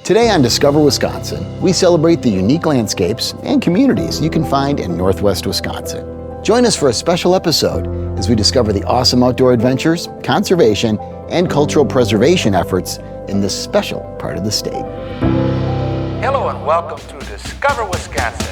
Today on Discover Wisconsin, we celebrate the unique landscapes and communities you can find in Northwest Wisconsin. Join us for a special episode as we discover the awesome outdoor adventures, conservation, and cultural preservation efforts in this special part of the state. Hello and welcome to Discover Wisconsin.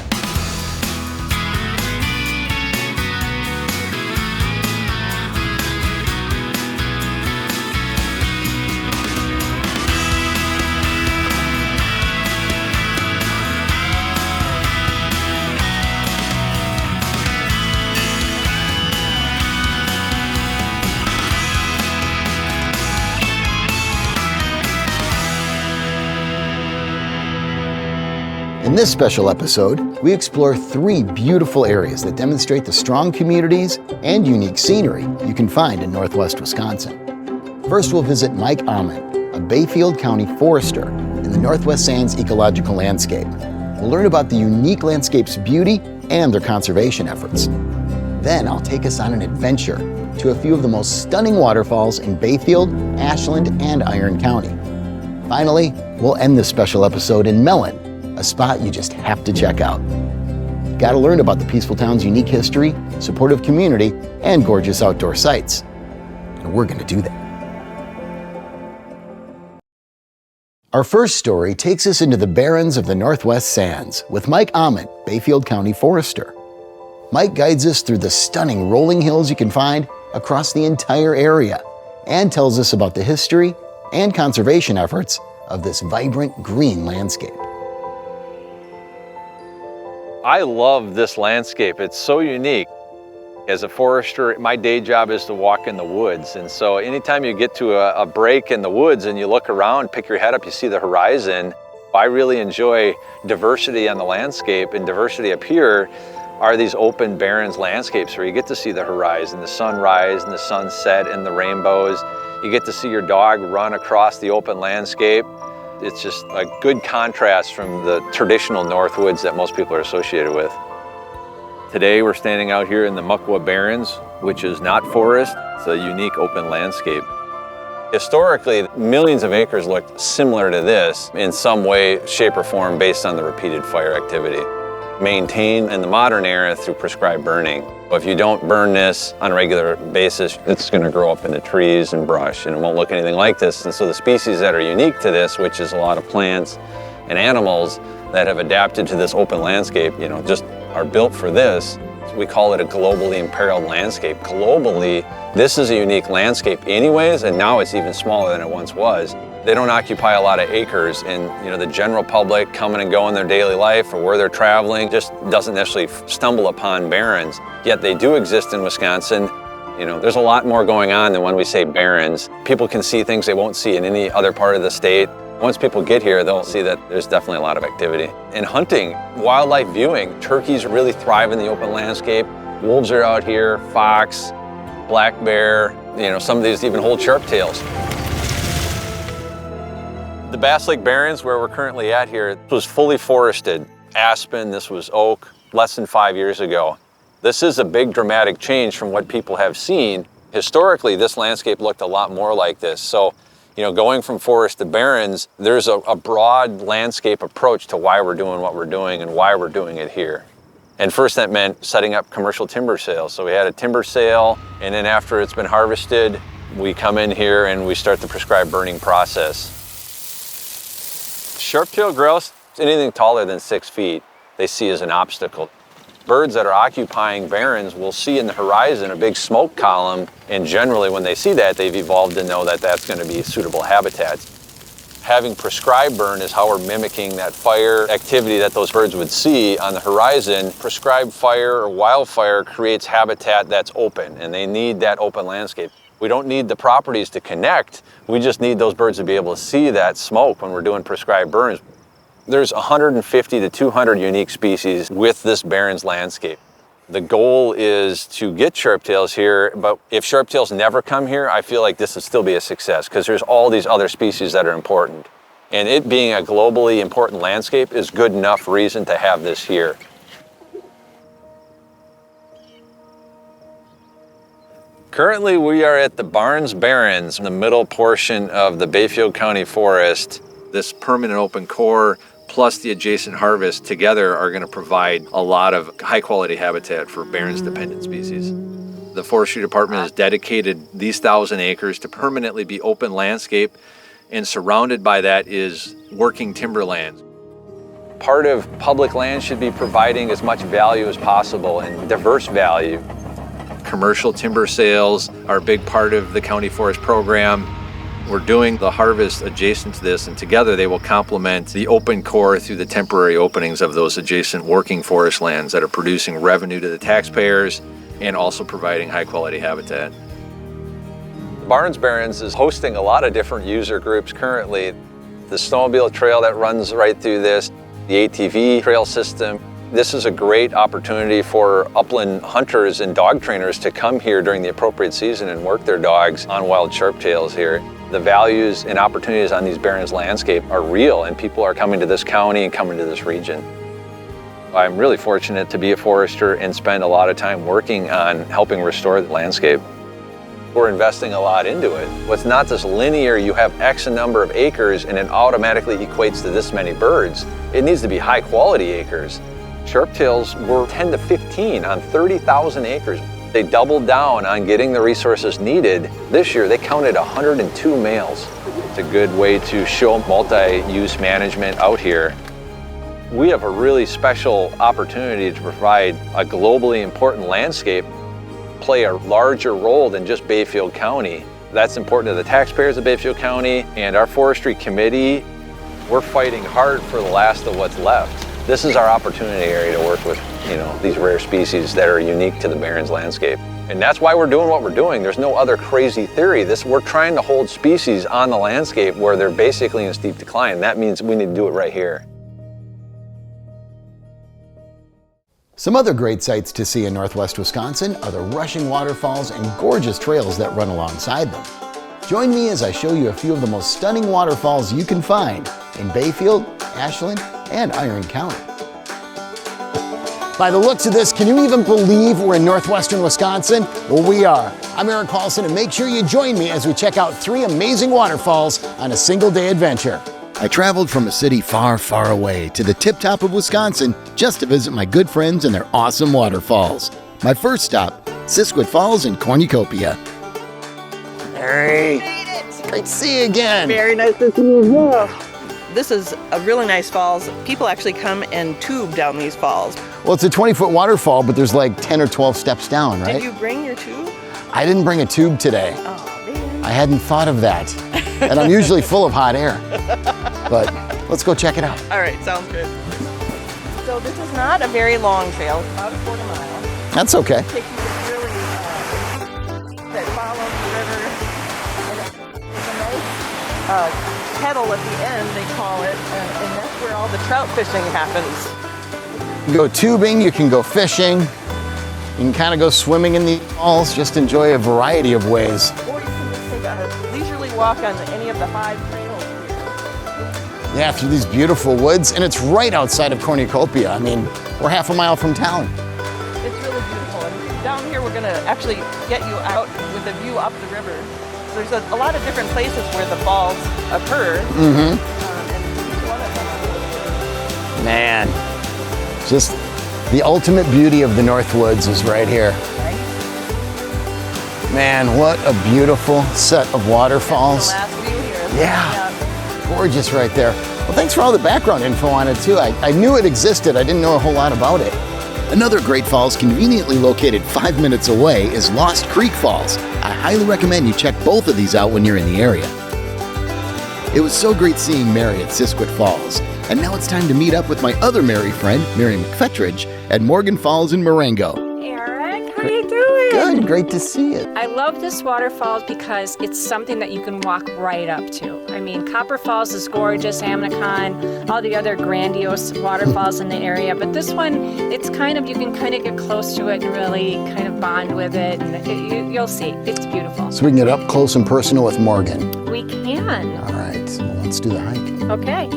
In this special episode, we explore 3 beautiful areas that demonstrate the strong communities and unique scenery you can find in Northwest Wisconsin. First, we'll visit Mike Amman, a Bayfield County forester in the Northwest Sands ecological landscape. We'll learn about the unique landscape's beauty and their conservation efforts. Then I'll take us on an adventure to a few of the most stunning waterfalls in Bayfield, Ashland, and Iron County. Finally, we'll end this special episode in Mellen, a spot you just have to check out. You've got to learn about the peaceful town's unique history, supportive community, and gorgeous outdoor sights. And we're going to do that. Our first story takes us into the barrens of the Northwest Sands with Mike Amman, Bayfield County forester. Mike guides us through the stunning rolling hills you can find across the entire area and tells us about the history and conservation efforts of this vibrant green landscape. I love this landscape. It's so unique. As a forester, my day job is to walk in the woods. And so anytime you get to a break in the woods and you look around, pick your head up, you see the horizon. I really enjoy diversity on the landscape, and diversity up here are these open barrens landscapes where you get to see the horizon, the sunrise and the sunset and the rainbows. You get to see your dog run across the open landscape. It's just a good contrast from the traditional Northwoods that most people are associated with. Today we're standing out here in the Moquah Barrens, which is not forest, it's a unique open landscape. Historically, millions of acres looked similar to this in some way, shape, or form based on the repeated fire activity. Maintained in the modern era through prescribed burning. If you don't burn this on a regular basis, it's going to grow up into trees and brush, and it won't look anything like this. And so the species that are unique to this, which is a lot of plants and animals that have adapted to this open landscape, just are built for this. We call it a globally imperiled landscape. Globally, this is a unique landscape anyways, and now it's even smaller than it once was. They don't occupy a lot of acres, and the general public coming and going their daily life or where they're traveling just doesn't necessarily stumble upon barrens. Yet they do exist in Wisconsin. There's a lot more going on than when we say barrens. People can see things they won't see in any other part of the state. Once people get here, they'll see that there's definitely a lot of activity. In hunting, wildlife viewing, turkeys really thrive in the open landscape. Wolves are out here, fox, black bear, some of these even hold sharp tails. The Bass Lake Barrens, where we're currently at here, was fully forested. Aspen, this was oak, less than 5 years ago. This is a big dramatic change from what people have seen. Historically, this landscape looked a lot more like this. So, going from forest to barrens, there's a broad landscape approach to why we're doing what we're doing and why we're doing it here. And first that meant setting up commercial timber sales. So we had a timber sale, and then after it's been harvested, we come in here and we start the prescribed burning process. Sharp-tailed grouse, anything taller than 6 feet, they see as an obstacle. Birds that are occupying barrens will see in the horizon a big smoke column, and generally when they see that, they've evolved to know that that's going to be suitable habitat. Having prescribed burn is how we're mimicking that fire activity that those birds would see on the horizon. Prescribed fire or wildfire creates habitat that's open, and they need that open landscape. We don't need the properties to connect, we just need those birds to be able to see that smoke when we're doing prescribed burns. There's 150 to 200 unique species with this barrens landscape. The goal is to get sharptails here, but if sharptails never come here, I feel like this would still be a success because there's all these other species that are important. And it being a globally important landscape is good enough reason to have this here. Currently, we are at the Barnes Barrens in the middle portion of the Bayfield County Forest. This permanent open core plus the adjacent harvest together are going to provide a lot of high-quality habitat for Barrens-dependent species. The Forestry Department has dedicated these 1,000 acres to permanently be open landscape, and surrounded by that is working timberland. Part of public land should be providing as much value as possible and diverse value. Commercial timber sales are a big part of the county forest program. We're doing the harvest adjacent to this, and together they will complement the open core through the temporary openings of those adjacent working forest lands that are producing revenue to the taxpayers and also providing high-quality habitat. Moquah Barrens is hosting a lot of different user groups currently. The snowmobile trail that runs right through this, the ATV trail system. This is a great opportunity for upland hunters and dog trainers to come here during the appropriate season and work their dogs on wild sharptails here. The values and opportunities on these Barrens landscape are real, and people are coming to this county and coming to this region. I'm really fortunate to be a forester and spend a lot of time working on helping restore the landscape. We're investing a lot into it. It's not this linear, you have X number of acres and it automatically equates to this many birds. It needs to be high quality acres. Sharptails were 10 to 15 on 30,000 acres. They doubled down on getting the resources needed. This year they counted 102 males. It's a good way to show multi-use management out here. We have a really special opportunity to provide a globally important landscape, play a larger role than just Bayfield County. That's important to the taxpayers of Bayfield County and our forestry committee. We're fighting hard for the last of what's left. This is our opportunity area to work with, these rare species that are unique to the Barrens landscape. And that's why we're doing what we're doing. There's no other crazy theory. We're trying to hold species on the landscape where they're basically in steep decline. That means we need to do it right here. Some other great sights to see in northwest Wisconsin are the rushing waterfalls and gorgeous trails that run alongside them. Join me as I show you a few of the most stunning waterfalls you can find in Bayfield, Ashland, and Iron County. By the looks of this, can you even believe we're in northwestern Wisconsin? Well, we are. I'm Eric Paulsen, and make sure you join me as we check out 3 amazing waterfalls on a single-day adventure. I traveled from a city far, far away to the tip-top of Wisconsin just to visit my good friends and their awesome waterfalls. My first stop, Siskiwit Falls in Cornucopia. Hey, great to see you again. Very nice to see you as well. This is a really nice falls. People actually come and tube down these falls. Well, it's a 20-foot waterfall, but there's like 10 or 12 steps down, right? Did you bring your tube? I didn't bring a tube today. Oh, man. I hadn't thought of that. And I'm usually full of hot air. But let's go check it out. All right, sounds good. So this is not a very long trail. It's about a quarter mile. That's okay. It takes you to really that follows the river. And it's a nice kettle at the end, they call it, and that's where all the trout fishing happens. You can go tubing, you can go fishing, you can kind of go swimming in the falls, just enjoy a variety of ways. Or you can just take a leisurely walk on any of the 5 trails here. Yeah, through these beautiful woods, and it's right outside of Cornucopia. I mean, we're half a mile from town. It's really beautiful. And down here, we're gonna actually get you out with a view up the river. There's a lot of different places where the falls occur. Mm-hmm. And each one of them. Man, just the ultimate beauty of the North Woods is right here. Right? Man, what a beautiful set of waterfalls. That's the last view here. Yeah, gorgeous right there. Well, thanks for all the background info on it too. I knew it existed, I didn't know a whole lot about it. Another great falls conveniently located 5 minutes away is Lost Creek Falls. I highly recommend you check both of these out when you're in the area. It was so great seeing Mary at Siskiwit Falls, and now it's time to meet up with my other Mary friend, Mary McFetridge, at Morgan Falls in Marengo. Eric, how you doing? Good, great to see you. I love this waterfall because it's something that you can walk right up to. I mean, Copper Falls is gorgeous, Amman, all the other grandiose waterfalls in the area, but this one, it's kind of, you can kind of get close to it and really kind of bond with it, and you'll see, it's beautiful. So we can get up close and personal with Morgan. We can. All right, so let's do the hike. Okay.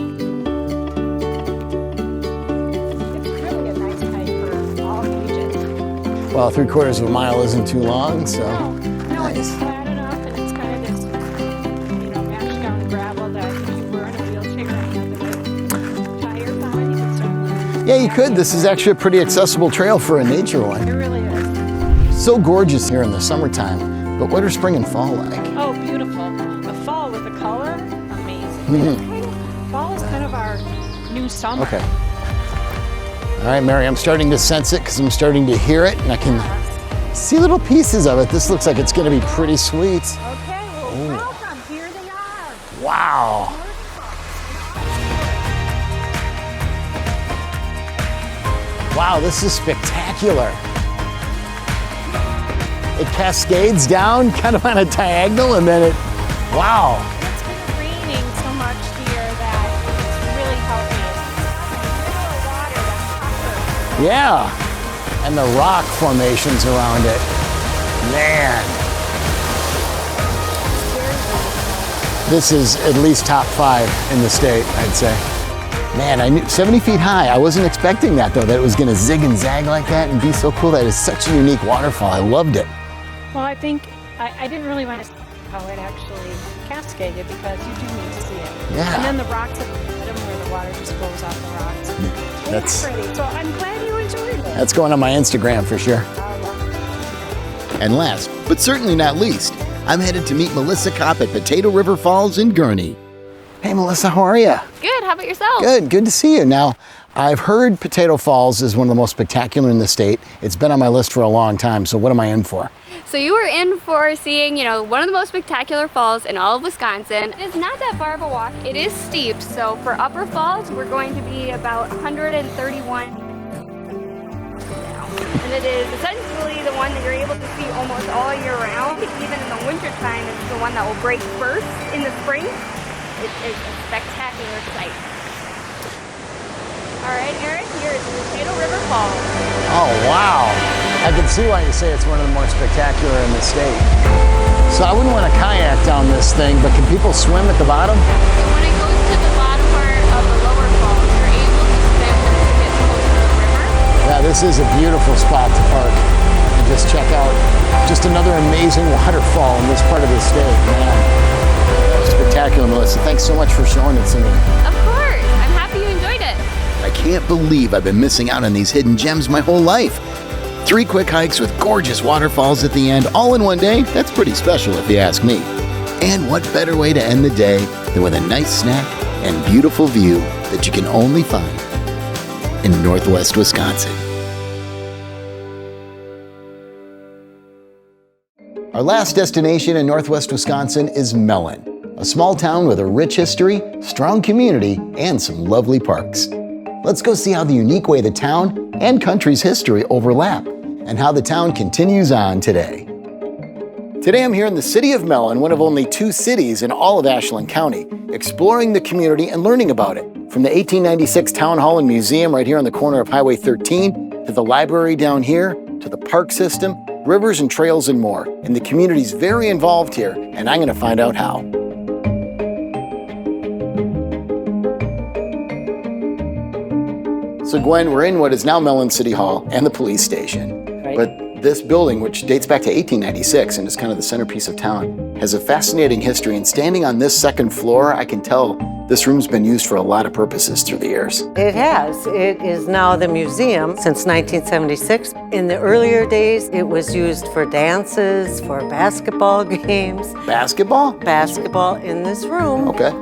It's really a nice hike for all ages. Well, 3/4 of a mile isn't too long, so. No, it's flat enough, and it's kind of this, mashed down gravel that if you were in a wheelchair, Yeah, you could. This is actually a pretty accessible trail for a nature It one. really is. So gorgeous here in the summertime, but what are spring and fall like? Oh, beautiful. A fall with a color, amazing. Fall is kind of our new summer. Okay. All right, Mary, I'm starting to sense it because I'm starting to hear it and I can see little pieces of it. This looks like it's going to be pretty sweet. Okay, well, welcome. Here they are. Wow. Wow, this is spectacular. It cascades down kind of on a diagonal and then it, wow. It's been raining so much here that it's really healthy. It's water, that's Yeah. And the rock formations around it. Man. This is at least top 5 in the state, I'd say. Man, I knew 70 feet high. I wasn't expecting that though, that it was gonna zig and zag like that and be so cool. That is such a unique waterfall. I loved it. Well, I think I didn't really want to see how it actually cascaded because you do need to see it. Yeah. And then the rocks at the bottom where the water just flows off the rocks. That's- It's pretty. So I'm glad you enjoyed it. That's going on my Instagram for sure. And last, but certainly not least, I'm headed to meet Melissa Kopp at Potato River Falls in Gurnee. Hey Melissa, how are you? Good, how about yourself? Good to see you. Now, I've heard Potato Falls is one of the most spectacular in the state. It's been on my list for a long time, so what am I in for? So you were in for seeing, one of the most spectacular falls in all of Wisconsin. It's not that far of a walk. It is steep, so for Upper Falls, we're going to be about 131 down. And it is essentially the one that you're able to see almost all year round. Even in the wintertime, it's the one that will break first in the spring. It is a spectacular sight. All right, Eric, here is Potato River Falls. Oh, wow. I can see why you say it's one of the more spectacular in the state. So I wouldn't want to kayak down this thing, but can people swim at the bottom? So when it goes to the bottom part of the lower falls, you're able to swim when it gets closer to the river. Yeah, this is a beautiful spot to park and just check out just another amazing waterfall in this part of the state, man. Spectacular, Melissa. Thanks so much for showing it to me. Of course, I'm happy you enjoyed it. I can't believe I've been missing out on these hidden gems my whole life. 3 quick hikes with gorgeous waterfalls at the end, all in one day. That's pretty special if you ask me. And what better way to end the day than with a nice snack and beautiful view that you can only find in Northwest Wisconsin. Our last destination in Northwest Wisconsin is Mellen, a small town with a rich history, strong community, and some lovely parks. Let's go see how the unique way the town and country's history overlap, and how the town continues on today. Today I'm here in the city of Mellen, one of only 2 cities in all of Ashland County, exploring the community and learning about it. From the 1896 Town Hall and Museum right here on the corner of Highway 13, to the library down here, to the park system, rivers and trails and more. And the community's very involved here, and I'm gonna find out how. So Gwen, we're in what is now Mellen City Hall and the police station. Right. But this building, which dates back to 1896 and is kind of the centerpiece of town, has a fascinating history. And standing on this second floor, I can tell this room's been used for a lot of purposes through the years. It has. It is now the museum since 1976. In the earlier days, it was used for dances, for basketball games. Basketball? Basketball in this room. Okay.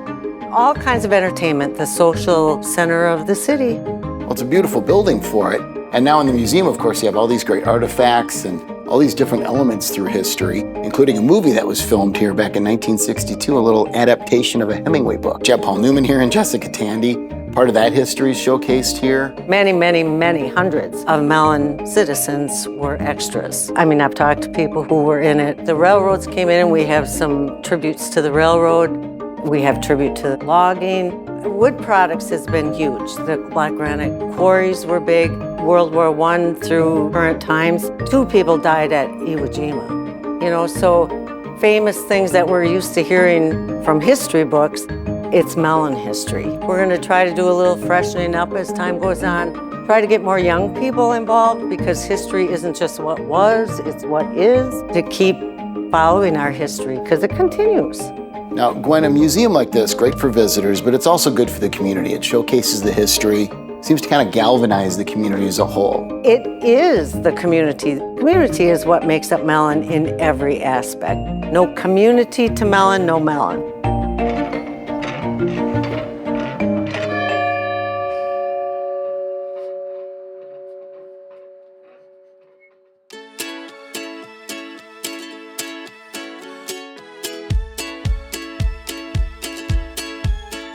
All kinds of entertainment, the social center of the city. Well, it's a beautiful building for it. And now in the museum, of course, you have all these great artifacts and all these different elements through history, including a movie that was filmed here back in 1962, a little adaptation of a Hemingway book. You have Paul Newman here and Jessica Tandy. Part of that history is showcased here. Many, many, many hundreds of Mellen citizens were extras. I mean, I've talked to people who were in it. The railroads came in and we have some tributes to the railroad. We have tribute to logging. Wood products has been huge. The black granite quarries were big. World War I through current times. 2 people died at Iwo Jima. So famous things that we're used to hearing from history books, it's Mellen history. We're gonna try to do a little freshening up as time goes on. Try to get more young people involved because history isn't just what was, it's what is. To keep following our history because it continues. Now, Gwen, a museum like this, great for visitors, but it's also good for the community. It showcases the history, Seems to kind of galvanize the community as a whole. It is the community. Community is what makes up Mellen in every aspect. No community to Mellen, no Mellen.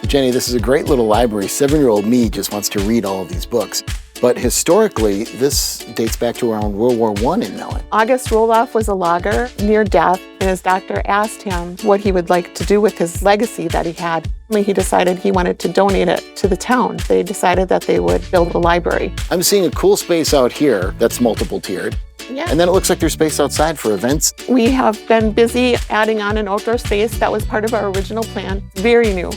Jenny, this is a great little library. 7-year-old me just wants to read all of these books. But historically, this dates back to around World War I in Mellen. August Roloff was a logger near death, and his doctor asked him what he would like to do with his legacy that he had. He decided he wanted to donate it to the town. They decided that they would build a library. I'm seeing a cool space out here that's multiple tiered. Yeah. And then it looks like there's space outside for events. We have been busy adding on an outdoor space that was part of our original plan. Very new.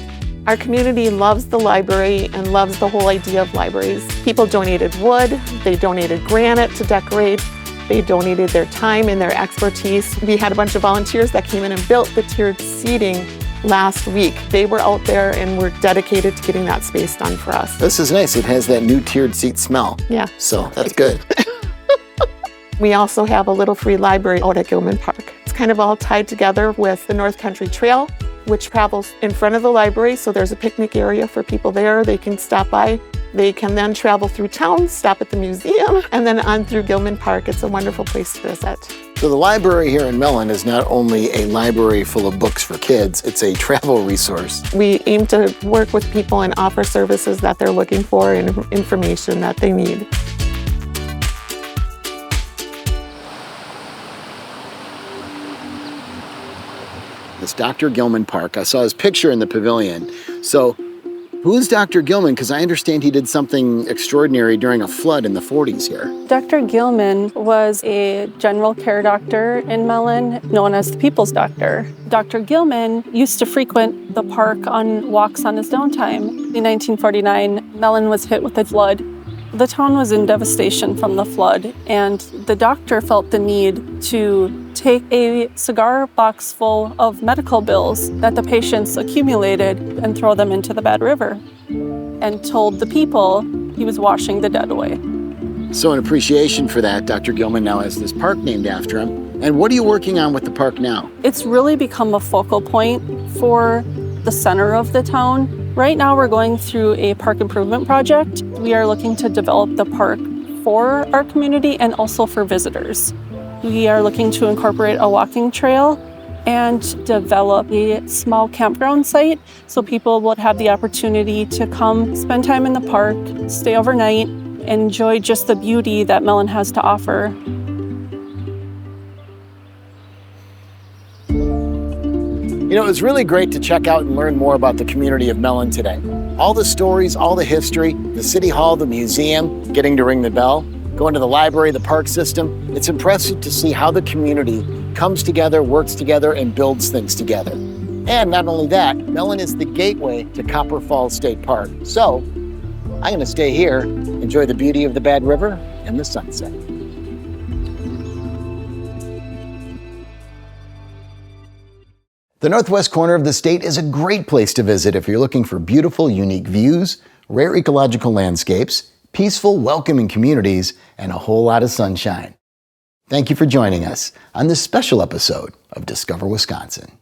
Our community loves the library and loves the whole idea of libraries. People donated wood, they donated granite to decorate, they donated their time and their expertise. We had a bunch of volunteers that came in and built the tiered seating last week. They were out there and were dedicated to getting that space done for us. This is nice. It has that new tiered seat smell. Yeah. So that's good. We also have a little free library out at Gilman Park. It's kind of all tied together with the North Country Trail, which travels in front of the library, so there's a picnic area for people there. They can stop by. They can then travel through town, stop at the museum, and then on through Gilman Park. It's a wonderful place to visit. So the library here in Mellen is not only a library full of books for kids, it's a travel resource. We aim to work with people and offer services that they're looking for and information that they need. This Dr. Gilman Park. I saw his picture in the pavilion. So who is Dr. Gilman? Because I understand he did something extraordinary during a flood in the 40s here. Dr. Gilman was a general care doctor in Mellen, known as the People's Doctor. Dr. Gilman used to frequent the park on walks on his downtime. In 1949, Mellen was hit with a flood. The town was in devastation from the flood, and the doctor felt the need to take a cigar box full of medical bills that the patients accumulated and throw them into the Bad River, and told the people he was washing the dead away. So in appreciation for that, Dr. Gilman now has this park named after him. And what are you working on with the park now? It's really become a focal point for the center of the town. Right now we're going through a park improvement project. We are looking to develop the park for our community and also for visitors. We are looking to incorporate a walking trail and develop a small campground site so people will have the opportunity to come spend time in the park, stay overnight, enjoy just the beauty that Mellen has to offer. You know, it was really great to check out and learn more about the community of Mellen today. All the stories, all the history, the city hall, the museum, getting to ring the bell, going to the library, the park system. It's impressive to see how the community comes together, works together, and builds things together. And not only that, Mellen is the gateway to Copper Falls State Park. So I'm going to stay here, enjoy the beauty of the Bad River and the sunset. The northwest corner of the state is a great place to visit if you're looking for beautiful, unique views, rare ecological landscapes, peaceful, welcoming communities, and a whole lot of sunshine. Thank you for joining us on this special episode of Discover Wisconsin.